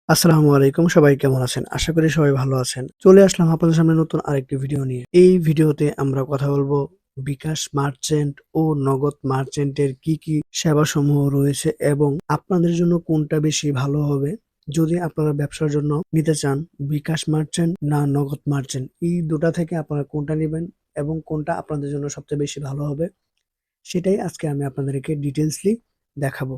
আসসালামু আলাইকুম। সবাই কেমন আছেন? আশা করি সবাই ভালো আছেন। চলে আসলাম আপনাদের সামনে নতুন আরেকটি ভিডিও নিয়ে। এই ভিডিওতে আমরা কথা বলবো বিকাশ মার্চেন্ট ও নগদ মার্চেন্টের কি সেবাসমূহ রয়েছে এবং আপনাদের জন্য কোনটা বেশি ভালো হবে। যদি আপনারা ব্যবসার জন্য নিতে চান বিকাশ মার্চেন্ট না নগদ মার্চেন্ট, এই দুটা থেকে আপনারা কোনটা নিবেন এবং কোনটা আপনাদের জন্য সবচেয়ে বেশি ভালো হবে, সেটাই আজকে আমি আপনাদেরকে ডিটেইলসলি দেখাবো।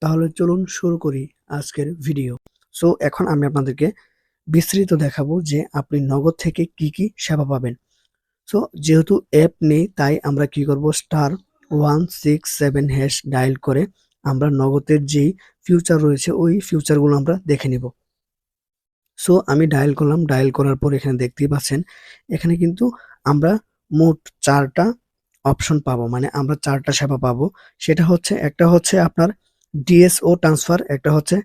তাহলে চলুন শুরু করি আজকের ভিডিও। সো এখন আমি আপনাদেরকে বিস্তারিত দেখাবো যে আপনি নগদ থেকে কি সেবা পাবেন। সো যেহেতু অ্যাপ নেই তাই আমরা কি করব, *167# ডায়াল করে আমরা নগদের যেই ফিউচার রয়েছে ওই ফিউচারগুলো আমরা দেখে নিব। সো আমি ডায়াল করলাম, ডায়াল করার পর এখানে দেখতেই পাচ্ছেন এখানে কিন্তু আমরা মোট ৪ টা অপশন পাবো। মানে আমরা ৪ টা সেবা পাবো। সেটা হচ্ছে, একটা হচ্ছে আপনার ডিএসও ট্রান্সফার, একটা হচ্ছে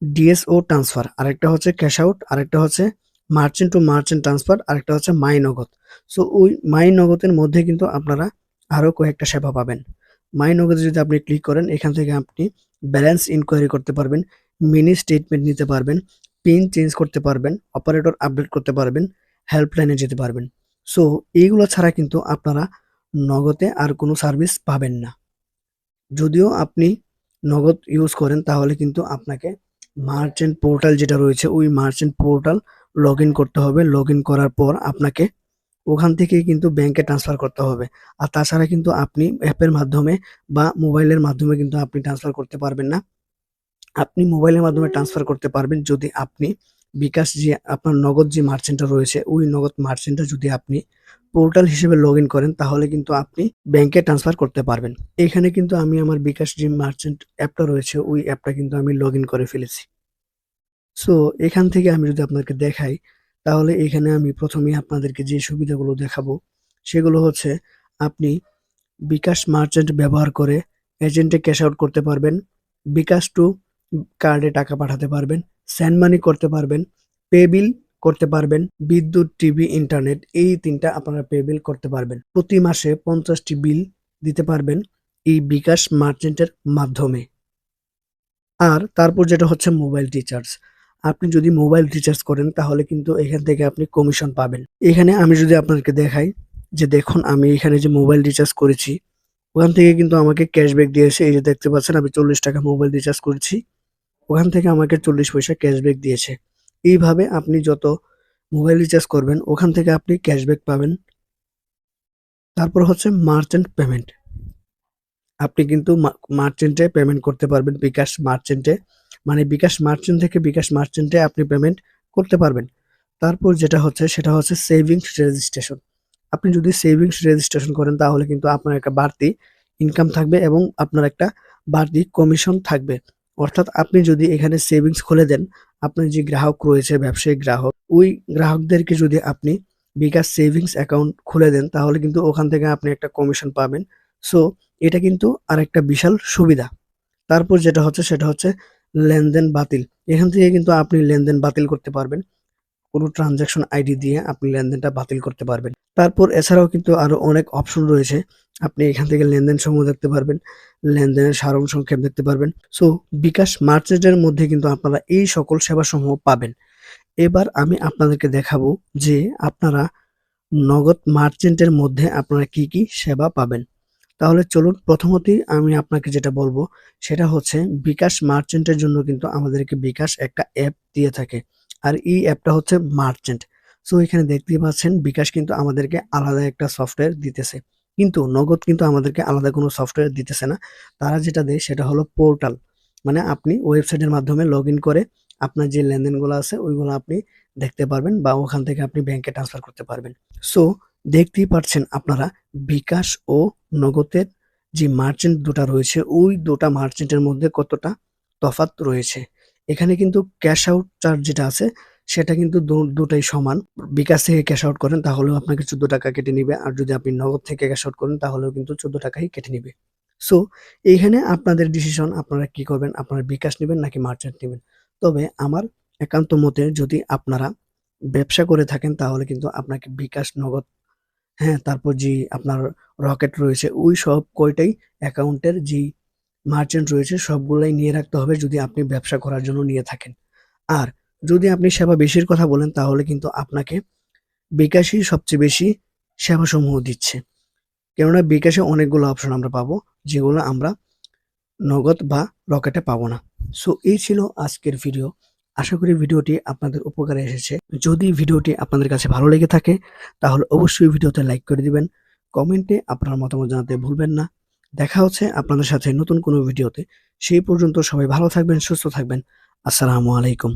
ডিএসও ট্রান্সফার, আরেকটা হচ্ছে ক্যাশ আউট, আরেকটা হচ্ছে মার্চেন্ট টু মার্চেন্ট ট্রান্সফার, আরেকটা হচ্ছে মাই নগদ। সো ওই মাই নগদের মধ্যে কিন্তু আপনারা আরো কয়েকটা সেবা পাবেন। মাই নগদে যদি আপনি ক্লিক করেন এখান থেকে আপনি ব্যালেন্স ইনকোয়ারি করতে পারবেন, মিনি স্টেটমেন্ট নিতে পারবেন, পিন চেঞ্জ করতে পারবেন, অপারেটর আপডেট করতে পারবেন, হেল্পলাইনে যেতে পারবেন। সো এইগুলো ছাড়া কিন্তু আপনারা নগদে আর কোনো সার্ভিস পাবেন না। যদিও আপনি নগদ ইউজ করেন তাহলে কিন্তু আপনাকে মার্চেন্ট পোর্টাল যেটা রয়েছে ওই মার্চেন্ট পোর্টাল লগ ইন করতে হবে। লগ ইন করার পর আপনাকে ওখান থেকে কিন্তু ব্যাংকে ট্রান্সফার করতে হবে। আর তাছাড়া কিন্তু আপনি অ্যাপের মাধ্যমে বা মোবাইলের মাধ্যমে কিন্তু আপনি ট্রান্সফার করতে পারবেন না। আপনি মোবাইলের মাধ্যমে ট্রান্সফার করতে পারবেন যদি আপনি বিকাশ যে আপনার নগদ যে মার্চেন্টটা রয়েছে ওই নগদ মার্চেন্টটা যদি আপনি পোর্টাল হিসেবে লগ ইন করেন তাহলে কিন্তু আপনি ব্যাংকে ট্রান্সফার করতে পারবেন। এখানে কিন্তু আমি আমার বিকাশ যে মার্চেন্ট অ্যাপটা রয়েছে ওই অ্যাপটা কিন্তু আমি লগ ইন করে ফেলেছি। সো এখান থেকে আমি যদি আপনাকে দেখাই তাহলে এখানে আমি প্রথমেই আপনাদেরকে যে সুবিধাগুলো দেখাবো সেগুলো হচ্ছে আপনি বিকাশ মার্চেন্ট ব্যবহার করে এজেন্টে ক্যাশ আউট করতে পারবেন, বিকাশ টু কার্ডে টাকা পাঠাতে পারবেন, সেন্ড মানি করতে পারবেন, পে বিল করতে পারবেন, বিদ্যুৎ, টিভি, ইন্টারনেট এই ৩ টা আপনারা পে বিল করতে পারবেন। প্রতি মাসে ৫০ টি বিল দিতে পারবেন এই বিকাশ মার্চেন্টের মাধ্যমে। আর তারপর যেটা হচ্ছে মোবাইল রিচার্জ। আপনি যদি মোবাইল রিচার্জ করেন তাহলে কিন্তু এখান থেকে আপনি কমিশন পাবেন। এখানে আমি যদি আপনাদেরকে দেখাই যে দেখুন আমি এখানে যে মোবাইল রিচার্জ করেছি ওখান থেকে কিন্তু আমাকে ক্যাশব্যাক দিয়েছে। এই যে দেখতে পাচ্ছেন আমি ৳৪০ মোবাইল রিচার্জ করেছি। ওখান থেকে আমাকে ৪০ পয়সা ক্যাশব্যাক দিয়েছে। এইভাবে আপনি যত মোবাইল রিচার্জ করবেন ওখান থেকে আপনি ক্যাশব্যাক পাবেন। তারপর হচ্ছে মার্চেন্ট পেমেন্ট। আপনি কিন্তু মার্চেন্টে পেমেন্ট করতে পারবেন বিকাশ মার্চেন্টে। মানে বিকাশ মার্চেন্ট থেকে বিকাশ মার্চেন্টে আপনি পেমেন্ট করতে পারবেন। তারপর যেটা হচ্ছে সেটা হচ্ছে সেভিংস রেজিস্ট্রেশন। আপনি যদি সেভিংস রেজিস্ট্রেশন করেন তাহলে কিন্তু আপনার একটা বাড়তি ইনকাম থাকবে এবং আপনার একটা বাড়তি কমিশন থাকবে। অর্থাৎ আপনি যদি এখানে সেভিংস খুলে দেন, আপনার যে গ্রাহক রয়েছে ব্যবসায়িক গ্রাহক, ওই গ্রাহকদেরকে যদি আপনি বিকাশ সেভিংস অ্যাকাউন্ট খুলে দেন তাহলে কিন্তু ওখান থেকে আপনি একটা কমিশন পাবেন। সো এটা কিন্তু আরেকটা বিশাল সুবিধা। তারপর যেটা হচ্ছে সেটা হচ্ছে লেনদেন বাতিল। এখান থেকে কিন্তু আপনি লেনদেন বাতিল করতে পারবেন। কোনো ট্রান্সেকশন আইডি দিয়ে আপনি লেনদেনটা বাতিল করতে পারবেন। তারপর এছাড়াও কিন্তু আরো অনেক অপশন রয়েছে। আপনি এখান থেকে লেনদেন সমূহ দেখতে পারবেন, লেনদেনের সারসংক্ষেপ দেখতে পারবেন। সো বিকাশ মার্চেন্টের মধ্যে কিন্তু আপনারা এই সকল সেবাসমূহ পাবেন। এবার আমি আপনাদেরকে দেখাবো যে আপনারা নগদ মার্চেন্টের মধ্যে আপনারা কি সেবা পাবেন। তাহলে চলুন প্রথমতেই আমি আপনাকে যেটা বলবো সেটা হচ্ছে বিকাশ মার্চেন্টের জন্য কিন্তু আমাদেরকে বিকাশ একটা অ্যাপ দিয়ে থাকে। আর এই অ্যাপটা হচ্ছে মার্চেন্ট। সো এখানে দেখতেই পাচ্ছেন বিকাশ কিন্তু আমাদেরকে আলাদা একটা সফটওয়্যার দিতেছে। কিন্তু নগদ কিন্তু আমাদেরকে আলাদা কোনো সফটওয়্যার দিতেছে না। তারা যেটা দেয় সেটা হলো পোর্টাল। মানে আপনি ওয়েবসাইটের মাধ্যমে লগইন করে আপনার যে লেনদেনগুলো আছে ওইগুলো আপনি দেখতে পারবেন বা ওখান থেকে আপনি ব্যাংকে ট্রান্সফার করতে পারবেন। সো দেখতেই পাচ্ছেন আপনারা বিকাশ ও নগদের যে মার্চেন্ট দুটা রয়েছে ওই দুটা মার্চেন্টের মধ্যে কতটা তফাৎ রয়েছে। এখানে কিন্তু ক্যাশ আউট চার্জ যেটা আছে সেটা কিন্তু দুটাই সমান। বিকাশ থেকে ক্যাশ আউট করেন তাহলেও আপনাকে ৳১৪ কেটে নিবে। আর যদি আপনি নগদ থেকে ক্যাশ আউট করেন তাহলেও কিন্তু ৳১৪ কেটে নিবে। সো এইখানে আপনাদের ডিসিশন আপনারা কি করবেন? আপনারা বিকাশ নিবেন নাকি মার্চেন্ট নিবেন? তবে আমার একান্ত মতে যদি আপনারা ব্যবসা করে থাকেন তাহলে কিন্তু আপনাকে বিকাশ, নগদ, হ্যাঁ, তারপর যে আপনার রকেট রয়েছে ওই সব কয়টাই অ্যাকাউন্টের যেই মার্চেন্ট রয়েছে সবগুলাই নিয়ে রাখতে হবে যদি আপনি ব্যবসা করার জন্য নিয়ে থাকেন। আর যদি আপনি সেবা বেশির কথা বলেন তাহলে কিন্তু আপনাকে বিকাশই সবচেয়ে বেশি সেবাসমূহ দিচ্ছে। কেননা বিকাশে অনেকগুলো অপশন আমরা পাবো যেগুলো আমরা নগদ বা রকেটে পাবো না। সো এই ছিল আজকের ভিডিও। আশা করি ভিডিওটি আপনাদের উপকারে এসেছে। যদি ভিডিওটি আপনাদের কাছে ভালো লেগে থাকে তাহলে অবশ্যই ভিডিওতে লাইক করে দিবেন। কমেন্টে আপনার মতামত জানাতে ভুলবেন না। দেখা হচ্ছে আপনাদের সাথে নতুন কোনো ভিডিওতে। সেই পর্যন্ত সবাই ভালো থাকবেন, সুস্থ থাকবেন। আসসালামু আলাইকুম।